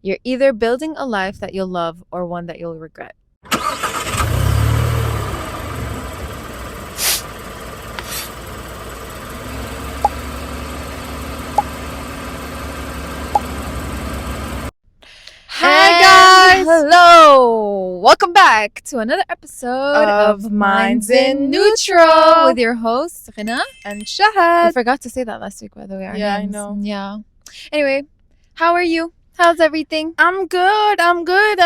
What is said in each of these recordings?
You're either building a life that you'll love or one that you'll regret. Hi guys! Hello! Welcome back to another episode Of Minds in Neutral Neutral. with your host, Rina. And I Shahad. forgot to say that last week, by the way. Our Yeah, I names. know. Yeah. Anyway, how are you? How's everything? I'm good. I'm great.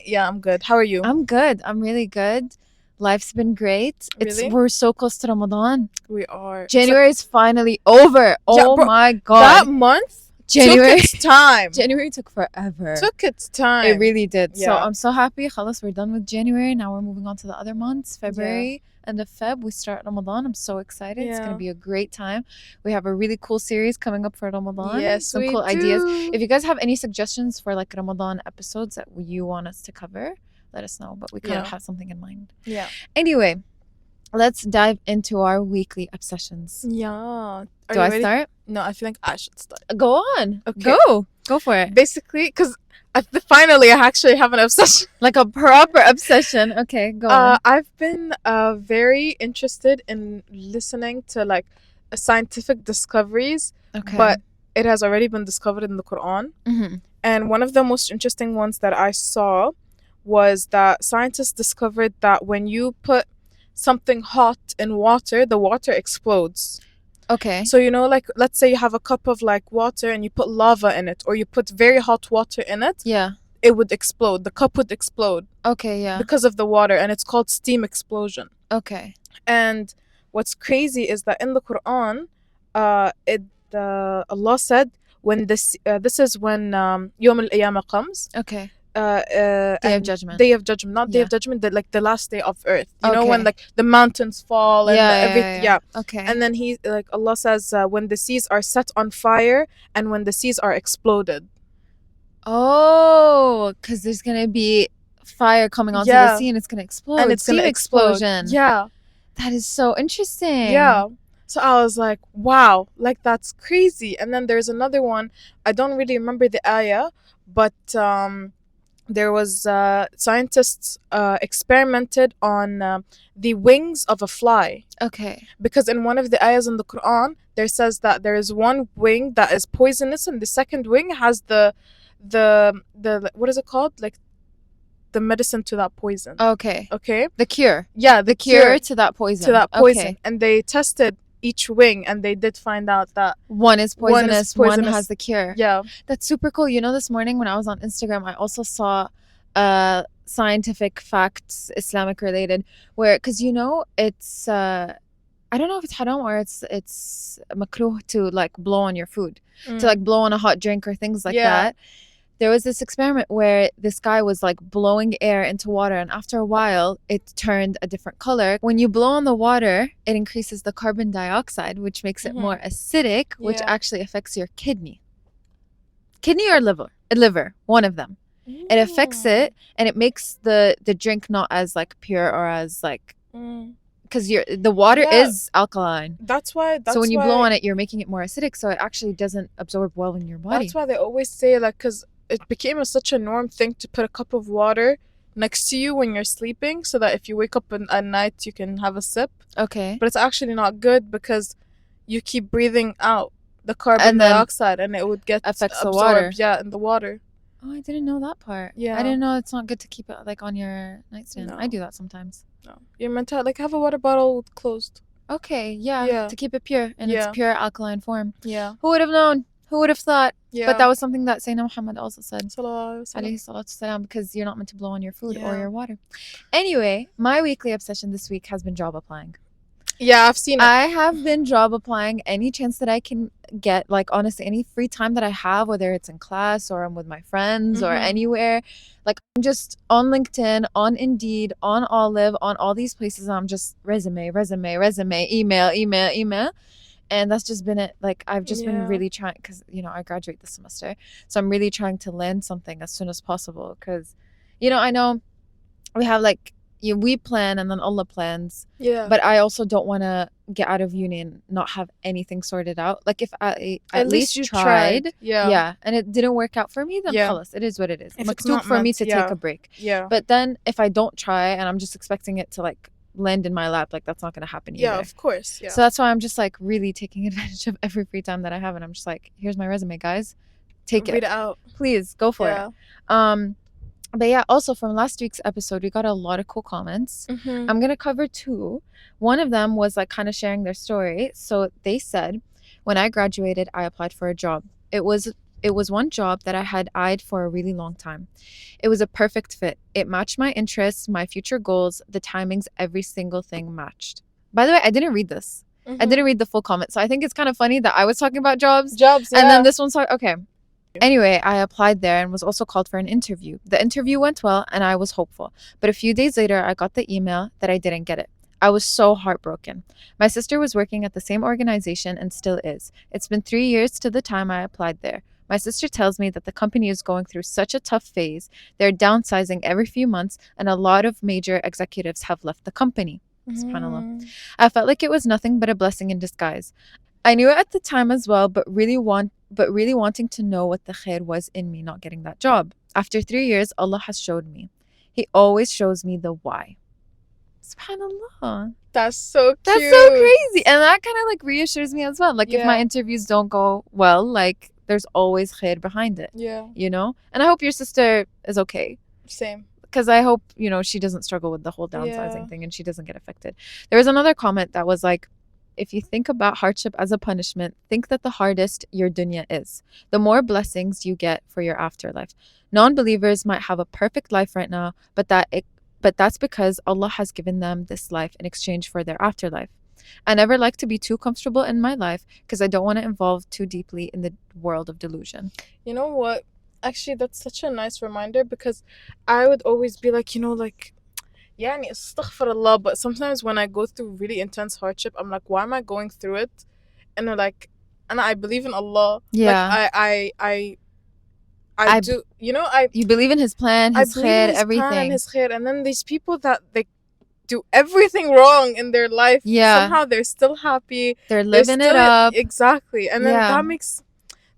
Yeah, I'm good. How are you? I'm good. I'm really good. Life's been great. Really? We're so close to Ramadan. We are. January is finally over. Oh bro, my That god. month January took its time. January took forever. Took its time. It really did. So Yeah. I'm so happy. Khalas, we're done with January. Now we're moving on to the other months. February, end of Feb, we start Ramadan. I'm so excited. It's going to Yeah. be a great time. We have a really cool series coming up for Ramadan. Yes, Some we cool ideas. do. If you guys have any suggestions for like Ramadan episodes that you want us to cover, let us know. But we kind of Yeah. have something in mind. Yeah. Anyway, let's dive into our weekly obsessions. Yeah. Are Do you I ready? start? No, I think I should start. Go on. Okay. Go for it. Basically, because finally I actually have an obsession. Like a proper obsession. Okay, go on. I've been very interested in listening to like scientific discoveries, Okay. but it has already been discovered in the Quran. Mm-hmm. And one of the most interesting ones that I saw was that scientists discovered that when you put something hot in water, the water explodes. Okay. So, like, let's say you have a cup of like water and you put lava in it, or you put very hot water in it, Yeah. it would explode. The cup would explode Okay, yeah. because of the water, and it's called steam explosion. Okay. And what's crazy is that in the Quran, Allah said when this is when Yawm al-Qiyamah comes. Okay. Day Day of Judgment. Day of Judgment, not Day Yeah. of Judgment, like the last day of Earth. You know, when Okay. like the mountains fall and everything. Yeah. Okay. And then Allah says when the seas are set on fire and when the seas are exploded. Oh, because there's gonna be fire coming onto the Yeah. sea and it's gonna explode. And it's gonna Steam explode. explosion. Yeah. That is so interesting. Yeah. So I was like, wow, like that's crazy. And then there's another one. I don't really remember the ayah, but there was scientists experimented on the wings of a fly, Okay. because in one of the ayahs in the Quran there says that there is one wing that is poisonous and the second wing has the what is it called, like the medicine to that poison. Okay. Okay. The cure. Yeah, The cure to that poison. to that poison. Okay. And they tested each wing and they did find out that One is One is poisonous. One poisonous. has the cure. yeah. That's super cool. This morning when I was on Instagram, I also saw scientific facts, Islamic related, where, because it's I don't know if it's haram or it's makruh to like blow on your food, to like blow on a hot drink or things like Yeah. that. There was this experiment where this guy was like blowing air into water, and after a while it turned a different color. When you blow on the water, it increases the carbon dioxide, which makes it Mhm. more acidic, which Yeah. actually affects your kidney or liver, one of them. It affects it, and it makes the drink not as like pure or as like, because the water Yeah. is alkaline. That's why. So when you blow on it, you're making it more acidic, so it actually doesn't absorb well in your body. That's why they always say, like, because it became such a norm thing to put a cup of water next to you when you're sleeping, so that if you wake up at night, you can have a sip. Okay. But it's actually not good because you keep breathing out the carbon And then dioxide, and it would get affects the absorbed, water. Yeah, in the water. Oh, I didn't know that part. Yeah. I didn't know it's not good to keep it like on your nightstand. No. I do that sometimes. No, you're meant to like have a water bottle closed. Okay, yeah. Yeah. To keep it pure in its Yeah. pure alkaline form. Yeah. Who would have known? Who would have thought? Yeah. But that was something that Sayyidina Muhammad also said. Sallallahu alaihi Alayhi salatu salam, because you're not meant to blow on your food or Yeah. your water. Anyway, my weekly obsession this week has been job applying. Yeah, I've seen it. I have been job applying any chance that I can get, like honestly, any free time that I have, whether it's in class or I'm with my friends or Mhm. anywhere. Like I'm just on LinkedIn, on Indeed, on Olive, on all these places. And I'm just resume, email. And that's just been it. Like I've just been Yeah. really trying, because I graduate this semester, so I'm really trying to land something as soon as possible. Because I know we have like we plan and then Allah plans, Yeah. but I also don't want to get out of uni and not have anything sorted out. Like if I At at least least you tried. tried, Yeah. yeah, and it didn't work out for me, then Yeah. خلاص, it is what it is. If it's مكتوب not for me meant, to take yeah. a break. Yeah. But then if I don't try and I'm just expecting it to like land in my lap, like that's not gonna happen Yeah, either. of course. Yeah. So that's why I'm just like really taking advantage of every free time that I have, and I'm just like, here's my resume, guys. Take Read it. it out. Please go for Yeah. it. But yeah, also from last week's episode, we got a lot of cool comments. Mm-hmm. I'm gonna cover two. One of them was like kind of sharing their story. So they said, when I graduated, I applied for a job. It was one job that I had eyed for a really long time. It was a perfect fit. It matched my interests, my future goals, the timings, every single thing matched. By the way, I didn't read this. I didn't read the full comment. So I think it's kind of funny that I was talking about jobs. Jobs, yeah. And then this one's like, okay. Anyway, I applied there and was also called for an interview. The interview went well and I was hopeful. But a few days later, I got the email that I didn't get it. I was so heartbroken. My sister was working at the same organization and still is. It's been 3 years to the time I applied there. My sister tells me that the company is going through such a tough phase. They're downsizing every few months and a lot of major executives have left the company. SubhanAllah. I felt like it was nothing but a blessing in disguise. I knew it at the time as well, but really wanting to know what the khair was in me not getting that job. After 3 years, Allah has showed me. He always shows me the why. SubhanAllah. That's so cute. That's so crazy. And that kind of like reassures me as well. Like if my Yeah. interviews don't go well, like there's always khair behind it, Yeah. you know? And I hope your sister is okay. Same. Because I hope, you know, she doesn't struggle with the whole downsizing Yeah. thing and she doesn't get affected. There was another comment that was like, if you think about hardship as a punishment, think that the hardest your dunya is, the more blessings you get for your afterlife. Non-believers might have a perfect life right now, but that's because Allah has given them this life in exchange for their afterlife. I never like to be too comfortable in my life because I don't want to involve too deeply in the world of delusion. You know what? Actually, that's such a nice reminder because I would always be like, like, yani astaghfirullah, but sometimes when I go through really intense hardship, I'm like, why am I going through it? And they're like, and I believe in Allah. Yeah. Like I do, You believe in His plan, I His believe in khair, His plan everything. and His khair, and then these people that they do everything wrong in their life, Yeah. somehow they're still happy. They're living it still- up. Exactly, and then Yeah.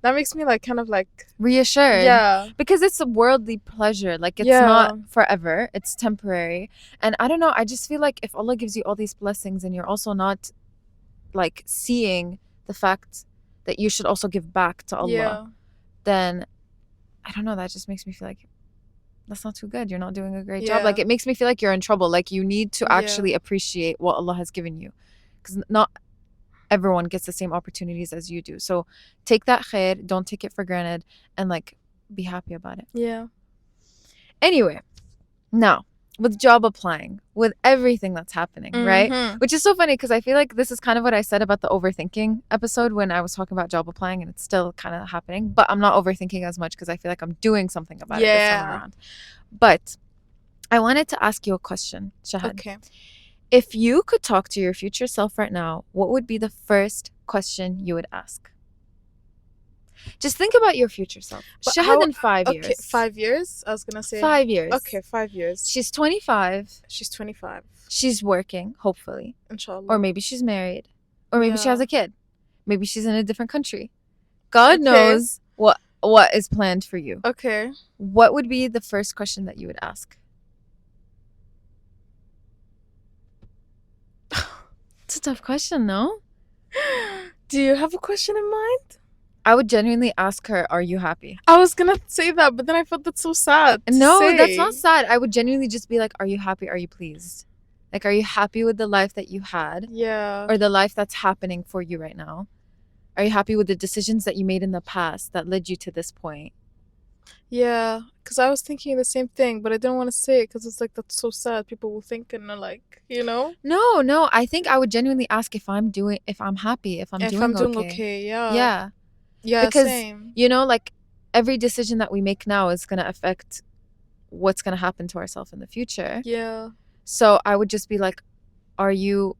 that makes me like kind of like Reassured. yeah. Because it's a worldly pleasure. Like it's Yeah. not forever. It's temporary. And I don't know, I just feel like if Allah gives you all these blessings and you're also not like seeing the fact that you should also give back to Allah, Yeah. then I don't know, that just makes me feel like that's not too good. You're not doing a great Yeah. job. Like it makes me feel like you're in trouble. Like you need to Yeah. actually appreciate what Allah has given you. Because not everyone gets the same opportunities as you do. So take that khair, don't take it for granted, and like be happy about it. Yeah. Anyway, now with job applying, with everything that's happening, right? Mhm. Which is so funny because I feel like this is kind of what I said about the overthinking episode when I was talking about job applying, and it's still kind of happening, but I'm not overthinking as much because I feel like I'm doing something about it this time Yeah. around. But I wanted to ask you a question, Shahad. Okay. If you could talk to your future self right now, what would be the first question you would ask? Just think about your future self. But Shahad in 5 Okay, years. 5 years. I was gonna say 5 years. Okay, 5 years. She's 25. She's 25. She's working, hopefully. Inshallah. Or maybe she's married. Or maybe she Yeah. has a kid. Maybe she's in a different country. God Okay. knows what is planned for you. Okay. What would be the first question that you would ask? It's a tough question, no? Do you have a question in mind? I would genuinely ask her, are you happy? I was gonna say that, but then I felt that's so sad. to No, say. that's not sad. I would genuinely just be like, are you happy? Are you pleased? Like, are you happy with the life that you had? Yeah. Or the life that's happening for you right now? Are you happy with the decisions that you made in the past that led you to this point? Yeah. Because I was thinking the same thing, but I didn't want to say it because it's like that's so sad. People will think and they're like, No. I think I would genuinely ask if I'm happy, if I'm if doing I'm doing okay. okay. Yeah. Yeah. Yeah. Because, Same. you know, like every decision that we make now is going to affect what's going to happen to ourselves in the future. Yeah. So I would just be like, are you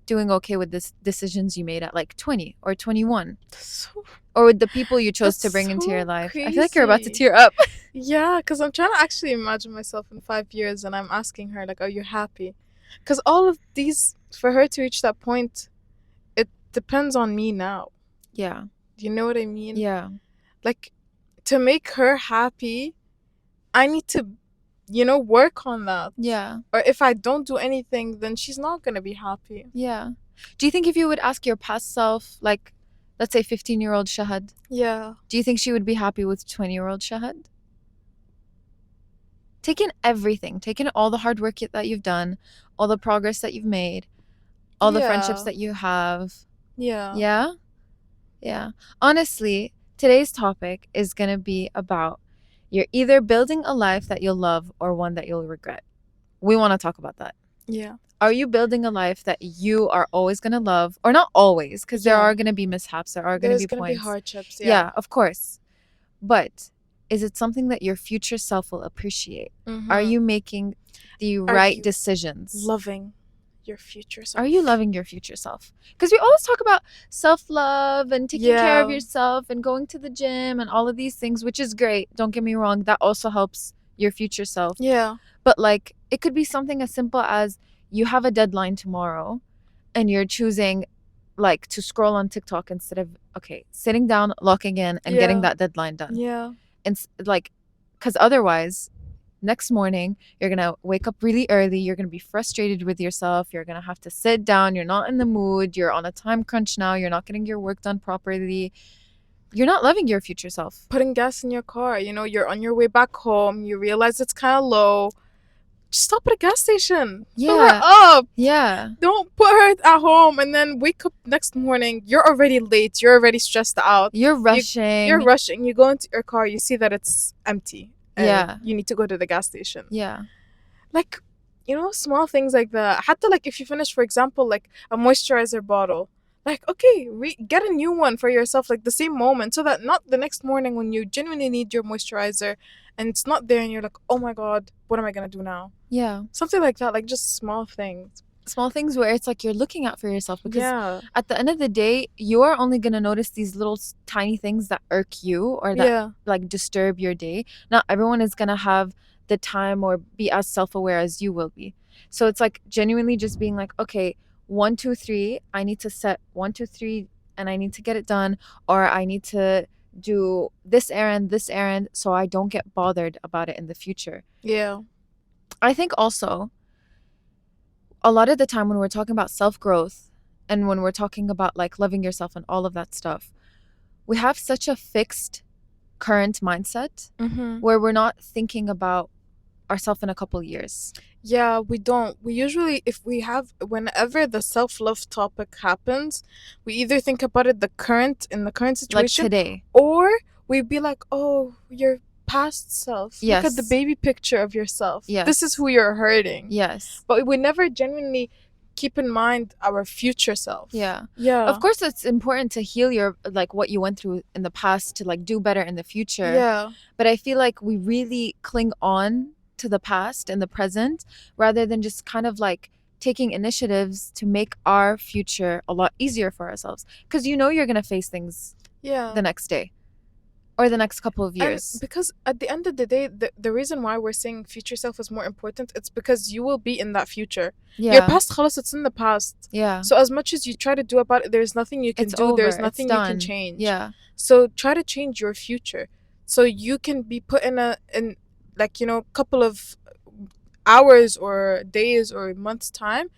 doing okay with the decisions you made at like 20 or 21? So, Or with the people you chose to That's bring into so your life? I feel like you're about to crazy. tear up. yeah, because I'm trying to actually imagine myself in 5 years and I'm asking her, like, are you happy? Because all of these, for her to reach that point, depends on me now. Yeah. Do you know what I mean? Yeah. Like, to make her happy, I need to, work on that. Yeah. Or if I don't do anything, then she's not gonna be happy. Yeah. Do you think if you would ask your past self, like, let's say 15-year-old Shahad, Yeah. do you think she would be happy with 20-year-old Shahad? Taking everything, taking all the hard work that you've done, all the progress that you've made, all the friendships Yeah. that you have. Yeah. Yeah? Yeah. Honestly, today's topic is going to be about you're either building a life that you'll love or one that you'll regret. We want to talk about that. Yeah. Are you building a life that you are always going to love? Or not always, because there Yeah. are going to be mishaps, there are going to There's be gonna be points. hardships. Yeah, of course. But is it something that your future self will appreciate? Are you making the Are right you decisions? loving your future self? Are you loving your future self? Because we always talk about self-love and taking care of Yeah. yourself and going to the gym and all of these things, which is great. Don't get me wrong. That also helps your future self. Yeah. But like, it could be something as simple as you have a deadline tomorrow and you're choosing like to scroll on TikTok instead of, okay, sitting down, locking in and getting Yeah. that deadline done. Yeah. And like, because otherwise, next morning, you're going to wake up really early. You're going to be frustrated with yourself. You're going to have to sit down. You're not in the mood. You're on a time crunch now. You're not getting your work done properly. You're not loving your future self. Putting gas in your car, you're on your way back home, you realize it's kind of low. Just stop at a gas station. Fill her Yeah. up. Yeah. Don't put her at home and then wake up next morning. You're already late. You're already stressed out. You're rushing. You're rushing. You go into your car, you see that it's empty. And Yeah. you need to go to the gas station. Yeah. Like, small things like that. Hatta like if you finish, for example, like a moisturizer bottle. Like, okay, get a new one for yourself, like the same moment, so that not the next morning when you genuinely need your moisturizer and it's not there and you're like, oh my God, what am I going to do now? Yeah. Something like that, like just small things. Small things where it's like you're looking out for yourself, because Yeah. at the end of the day, you are only going to notice these little tiny things that irk you or that Yeah. like disturb your day. Not everyone is going to have the time or be as self-aware as you will be. So it's like genuinely just being like, okay, 1, 2, 3, I need to set 1, 2, 3 and I need to get it done, or I need to do this errand, so I don't get bothered about it in the future. Yeah. I think also a lot of the time when we're talking about self-growth and when we're talking about like loving yourself and all of that stuff, we have such a fixed current mindset where we're not thinking about ourselves in a couple years. Yeah, we don't. We usually, whenever the self-love topic happens, we either think about it in the current Like situation, today. or we'd be like, oh, your past self. Look at the Yes. baby picture of yourself. Yes. This is who you're hurting. Yes. But we never genuinely keep in mind our future self. Yeah. Yeah. Of course, it's important to heal your like what you went through in the past to like do better in the future. Yeah. But I feel like we really cling on to the past and the present rather than just kind of like taking initiatives to make our future a lot easier for ourselves, because you're going to face things Yeah. the next day or the next couple of And years. because at the end of the day, the reason why we're saying future self is more important, it's because you will be in that future. Yeah. Your past, khalas, it's in the past. Yeah. So as much as you try to do about it, there's nothing you can It's do. over. There's It's nothing you can done. change. Yeah. So try to change your future, so you can be put in like couple of hours or days or months time.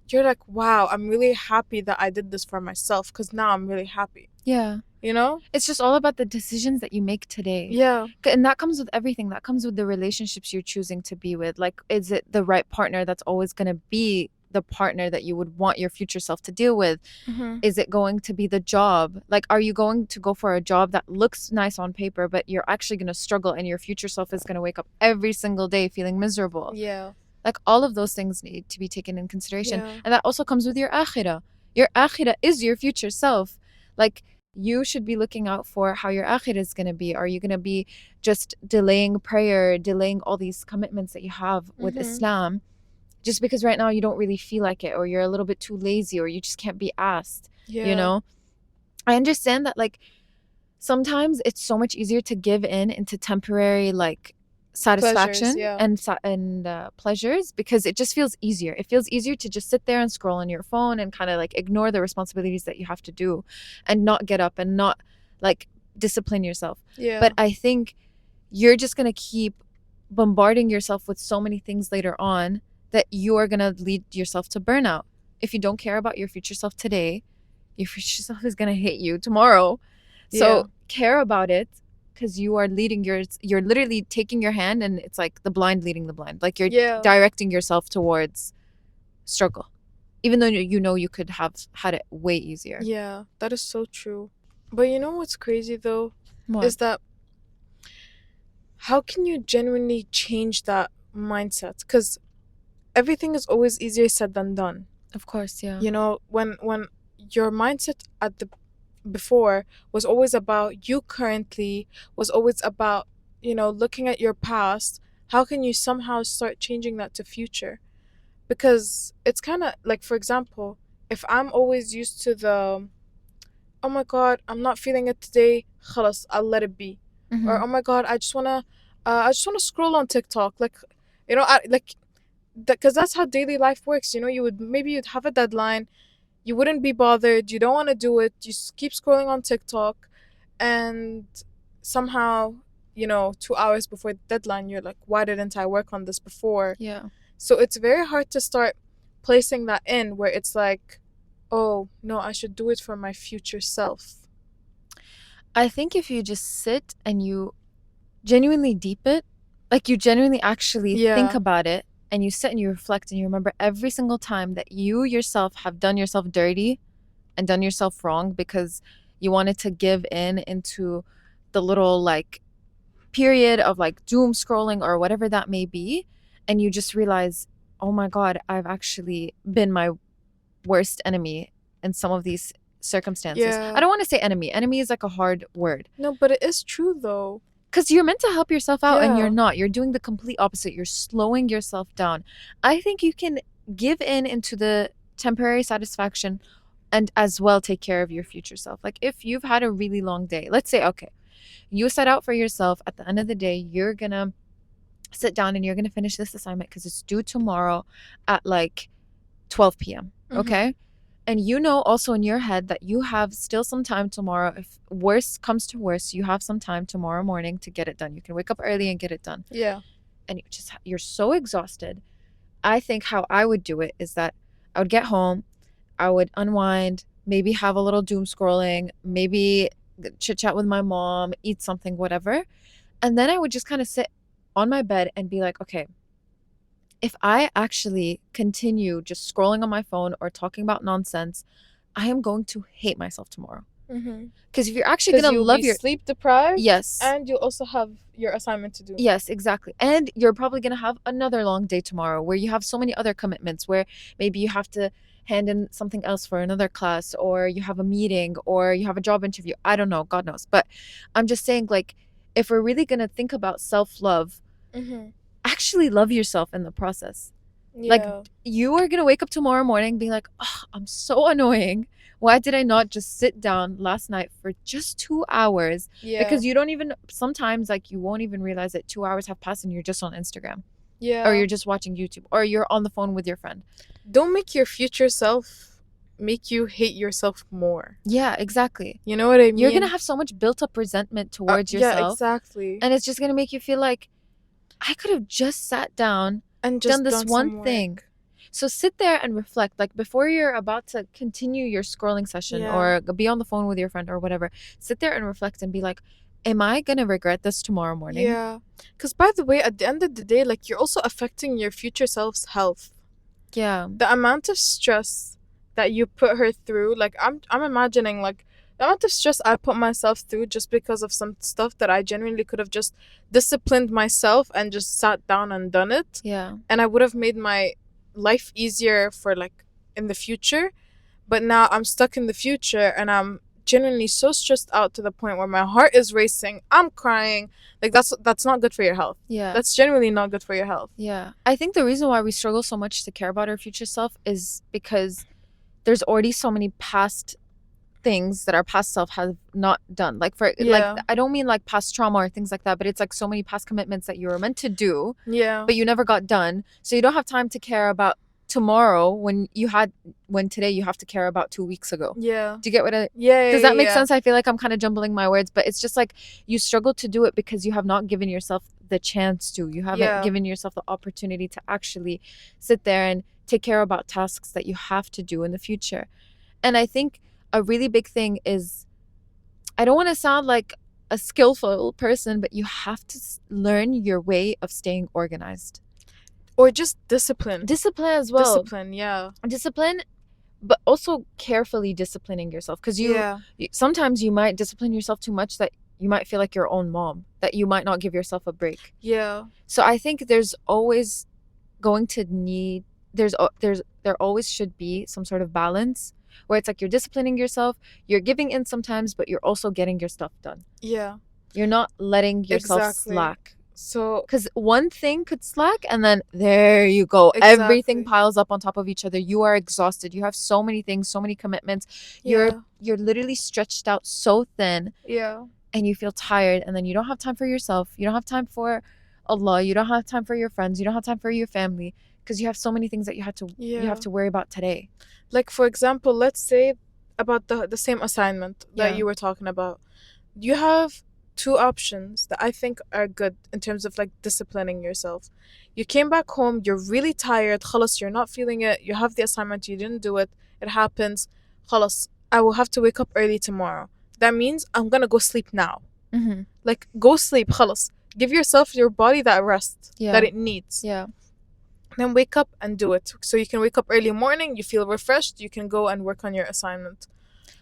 You're like, wow, I'm really happy that I did this for myself, because now I'm really happy. Yeah. It's just all about the decisions that you make today. Yeah. And that comes with everything. That comes with the relationships you're choosing to be with. Like, is it the right partner that's always going to be the partner that you would want your future self to deal with? Is it going to be the job? Like, are you going to go for a job that looks nice on paper, but you're actually going to struggle and your future self is going to wake up every single day feeling miserable? Yeah. Like, all of those things need to be taken in consideration. Yeah. And that also comes with your akhirah. Your akhirah is your future self. Like, you should be looking out for how your akhirah is going to be. Are you going to be just delaying prayer, delaying all these commitments that you have with Islam, just because right now you don't really feel like it, or you're a little bit too lazy, or you just can't be asked? Yeah. I understand that, like, sometimes it's so much easier to give into temporary, like, Pleasures, satisfaction yeah. and pleasures, because it just feels easier. It feels easier to just sit there and scroll on your phone and kind of like ignore the responsibilities that you have to do and not get up and not like discipline yourself. Yeah. But I think you're just going to keep bombarding yourself with so many things later on that you are going to lead yourself to burnout. If you don't care about your future self today, your future self is going to hate you tomorrow. Yeah. So care about it, because you are leading you're literally taking your hand, and it's like the blind leading the blind. Like you're Yeah. directing yourself towards struggle, even though you know you could have had it way easier. Yeah, that is so true. But you know what's crazy though? What? Is that how can you genuinely change that mindset? Because everything is always easier said than done. Of course, yeah. You know, when your mindset at the before was always about you currently, was always about, you know, looking at your past, how can you somehow start changing that to future? Because it's kind of like, for example, if I'm always used to the, oh my god, I'm not feeling it today, khalas, I'll let it be. Or Mm-hmm. oh my god, I just wanna scroll on TikTok, like, you know, like, because that's how daily life works. You know, you would maybe you'd have a deadline, you wouldn't be bothered, you don't want to do it, you keep scrolling on TikTok, and somehow, you know, 2 hours before the deadline, you're like, why didn't I work on this before? Yeah. So it's very hard to start placing that in where it's like, oh no, I should do it for my future self. I think if you just sit and you genuinely deep it, like you genuinely actually think Yeah. about it, and you sit and you reflect and you remember every single time that you yourself have done yourself dirty and done yourself wrong because you wanted to give in into the little like period of like doom scrolling or whatever that may be, and you just realize, oh my god, I've actually been my worst enemy in some of these circumstances. I Yeah. don't want to say enemy. Enemy is like a hard word, No, but it is true though. because you're meant to help yourself out and you're Yeah. not. You're doing the complete opposite. You're slowing yourself down. I think you can give in into the temporary satisfaction and as well take care of your future self. Like if you've had a really long day, let's say, okay, you set out for yourself at the end of the day, you're gonna sit down and you're gonna finish this assignment because it's due tomorrow at like 12 p.m. Mm-hmm. Okay. And you know also in your head that you have still some time tomorrow. If worse comes to worse, you have some time tomorrow morning to get it done. You can wake up early and get it done. Yeah. And you're so exhausted. I think how I would do it is that I would get home, I would unwind, maybe have a little doom scrolling, maybe chit chat with my mom, eat something, whatever. And then I would just kind of sit on my bed and be like, okay, if I actually continue just scrolling on my phone or talking about nonsense, I am going to hate myself tomorrow. Mm-hmm. Because if you're actually Because going to you'll be love your, sleep deprived yes, and you'll also have your assignment to do. yes, exactly. And you're probably going to have another long day tomorrow where you have so many other commitments where maybe you have to hand in something else for another class, or you have a meeting, or you have a job interview. I don't know, God knows. But I'm just saying, like, if we're really going to think about self love, Mm-hmm. actually love yourself in the process. Like, Yeah. you are going to wake up tomorrow morning being like, oh, I'm so annoying. Why did I not just sit down last night for just 2 hours? Yeah. Because you don't even, sometimes, like, you won't even realize that 2 hours have passed and you're just on Instagram, or Yeah. you're just watching YouTube, or you're on the phone with your friend. Don't make your future self make you hate yourself more. Yeah, exactly. You know what I You're going to mean? have so much built up resentment towards Yeah, yourself. exactly. And it's just going to make you feel like, I could have just sat down, And done just this done one some thing. work. So sit there and reflect, like before you're about to continue your scrolling session Yeah. or be on the phone with your friend or whatever. Sit there and reflect and be like, am I going to regret this tomorrow morning? Yeah. Because by the way, at the end of the day, like, you're also affecting your future self's health. Yeah. The amount of stress that you put her through, like, I'm imagining, like, the amount of stress I put myself through just because of some stuff that I genuinely could have just disciplined myself and just sat down and done it, Yeah. and I would have made my life easier for, like, in the future. But now I'm stuck in the future and I'm genuinely so stressed out to the point where my heart is racing, I'm crying. Like, that's not good for your health. Yeah. That's genuinely not good for your health. Yeah. I think the reason why we struggle so much to care about our future self is because there's already so many past things that our past self have not done. Like for like Yeah. I don't mean like past trauma or things like that, but it's like so many past commitments that you were meant to do, Yeah. but you never got done. So you don't have time to care about tomorrow when today you have to care about 2 weeks ago. Yeah. Do you get what I Yeah. does Yeah. that make Yeah. sense? I feel like I'm kind of jumbling my words, but it's just like you struggle to do it because you have not given yourself the chance to. You haven't Yeah. given yourself the opportunity to actually sit there and take care about tasks that you have to do in the future. And I think a really big thing is, I don't want to sound like a skillful person, but you have to learn your way of staying organized. Or just discipline. Discipline as well. Discipline. Yeah. Discipline, but also carefully disciplining yourself, because Yeah. sometimes you might discipline yourself too much that you might feel like your own mom, that you might not give yourself a break. Yeah. So I think there's always going to need there always should be some sort of balance where it's like you're disciplining yourself, you're giving in sometimes, but you're also getting your stuff done. Yeah. You're not letting yourself Exactly. slack. So Because one thing could slack and then there you go. Everything exactly. piles up on top of each other. You are exhausted. You have so many things, so many commitments. Yeah. You're literally stretched out so thin Yeah. and you feel tired, and then you don't have time for yourself. You don't have time for Allah. You don't have time for your friends. You don't have time for your family because you have so many things that you Yeah. have to worry about today. Like for example, let's say about the same assignment that Yeah. you were talking about. You have two options that I think are good in terms of like disciplining yourself. You came back home, you're really tired, خلاص, you're not feeling it, you have the assignment, you didn't do it, it happens, خلاص, I will have to wake up early tomorrow. That means I'm gonna go sleep now. Mm-hmm. Like, go sleep, خلاص. Give yourself, your body, that rest Yeah. that it needs. Yeah. Then wake up and do it. So you can wake up early morning, you feel refreshed, you can go and work on your assignment.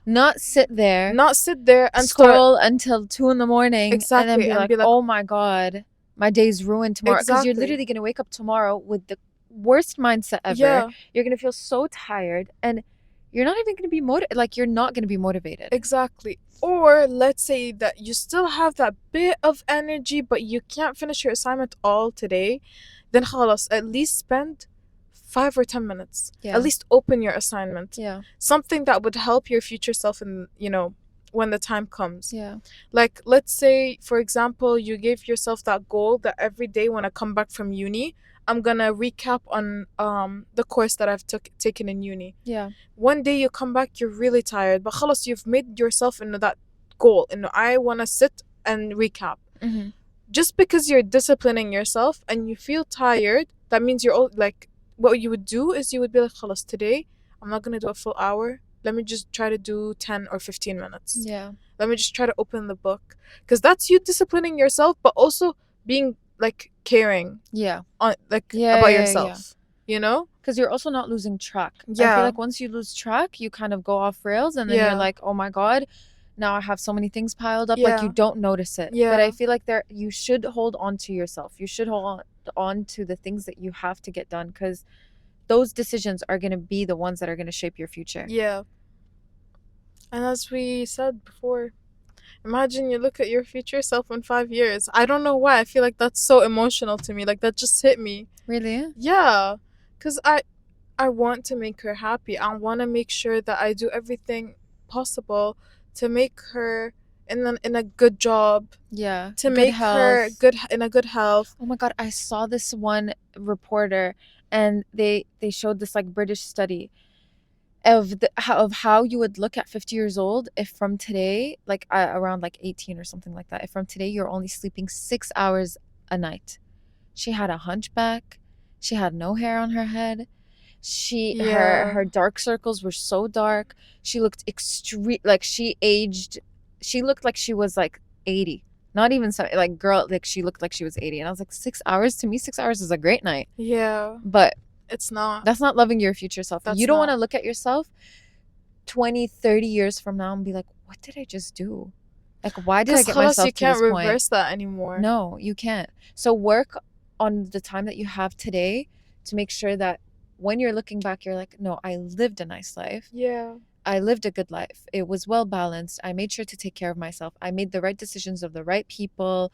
Not sit there, Not sit there and scroll until 2 a.m. Exactly, and then be and like, be like, oh my God, my day's ruined tomorrow. Because you're Exactly. literally going to wake up tomorrow with the worst mindset ever. Yeah, You're going to feel so tired and you're not even going to be motivated. Like, you're not going to be motivated. exactly. Or let's say that you still have that bit of energy, but you can't finish your assignment all today. Then خلاص, at least spend 5 or 10 minutes. Yeah. At least open your assignment. Yeah. Something that would help your future self in, when the time comes. Yeah. Like, let's say, for example, you gave yourself that goal that every day when I come back from uni, I'm gonna recap on the course that I've taken in uni. Yeah. One day you come back, you're really tired, but خلاص, you've made yourself into that goal. I want to sit and recap. Mm-hmm. Just because you're disciplining yourself and you feel tired, that means you're all like, what you would do is you would be like, خلاص, today I'm not gonna do a full hour. Let me just try to do 10 or 15 minutes. Yeah. Let me just try to open the book. Because that's you disciplining yourself, but also being like caring Yeah. on like Yeah, about yeah, yourself. You know? Because you're also not losing track. I Yeah. feel like once you lose track, you kind of go off rails and then Yeah. you're like, oh my God, now I have so many things piled up. Yeah. Like, you don't notice it. Yeah. But I feel like you should hold on to yourself. You should hold on to the things that you have to get done, because those decisions are going to be the ones that are going to shape your future. Yeah. And as we said before, imagine you look at your future self in 5 years. I don't know why. I feel like that's so emotional to me. Like, that just hit me. Really? Yeah. Because I want to make her happy. I want to make sure that I do everything possible to make her in a good job. Yeah. To Good make her health. in a good health. Oh my God, I saw this one reporter and they showed this like British study of how you would look at 50 years old if from today, like around like 18 or something like that, if from today you're only sleeping 6 hours a night. She had a hunchback. She had no hair on her head. Yeah. Her dark circles were so dark. She looked extreme, like she aged. She looked like she was like 80. Not even so, like, girl, like she looked like she was 80. And I was like, 6 hours? To me, 6 hours is a great night. Yeah. But It's not. that's not loving your future self. That's You don't not. want to look at yourself 20, 30 years from now and be like, what did I just do? Like, why did I Because get خلاص, myself you to can't this point? reverse that anymore. No, you can't. So work on the time that you have today to make sure that when you're looking back, you're like, no, I lived a nice life. Yeah. I lived a good life. It was well balanced. I made sure to take care of myself. I made the right decisions of the right people.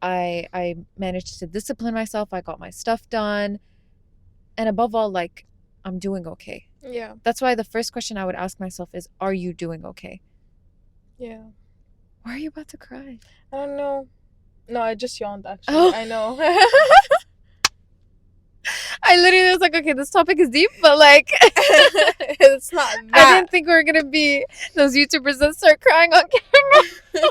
I managed to discipline myself. I got my stuff done. And above all, like, I'm doing okay. Yeah. That's why the first question I would ask myself is, are you doing okay? Yeah. Why are you about to cry? I don't know. No, I just yawned actually. Oh, I know. I literally was like, okay, this topic is deep, but like, It's not I that. didn't think we were gonna be those YouTubers that start crying on camera.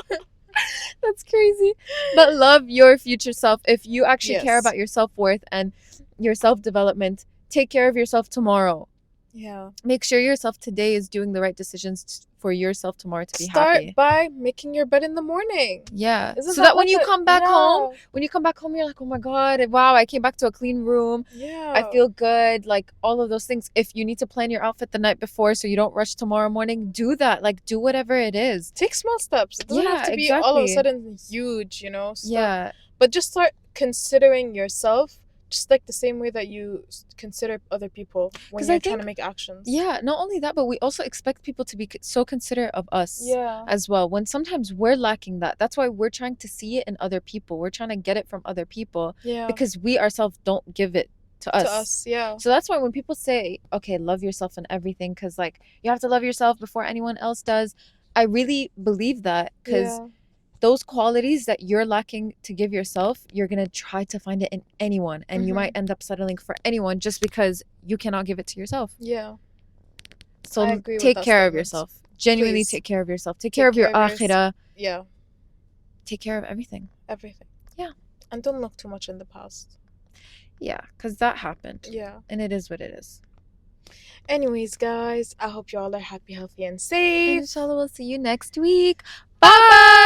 That's crazy. But love your future self. If you actually care Yes. about your self worth and your self development, take care of yourself tomorrow. Yeah. Make sure yourself today is doing the right decisions for yourself tomorrow to be Start happy. by making your bed in the morning. Yeah. Isn't So that that when like you a come back home, you're like, oh my God, wow, I came back to a clean room. I Yeah. feel good. Like all of those things. If you need to plan your outfit the night before so you don't rush tomorrow morning, do that. Like do whatever it is. Take small steps. It doesn't have Yeah, to be all of a exactly. sudden huge, Yeah. but just start considering yourself just like the same way that you consider other people when 'Cause I you're trying to think make actions. yeah, not only that, but we also expect people to be so considerate of us Yeah. as well. When sometimes we're lacking that. That's why we're trying to see it in other people. We're trying to get it from other people Yeah. because we ourselves don't give it to To us. us, yeah. So that's why when people say, okay, love yourself and everything, because like you have to love yourself before anyone else does, I really believe that because Yeah. those qualities that you're lacking to give yourself, you're going to try to find it in anyone. And you might end up settling for anyone just because you cannot give it to yourself. Yeah. I So agree with take that care of statement. yourself. Genuinely Please. take care of yourself. Take care of your care of your- akhirah. Yeah. Take care of everything. Everything. Yeah. And don't look too much in the past. Yeah, because that happened. Yeah. And it is what it is. Anyways, guys, I hope you all are happy, healthy, and And safe. inshallah, we'll see you next week. Bye!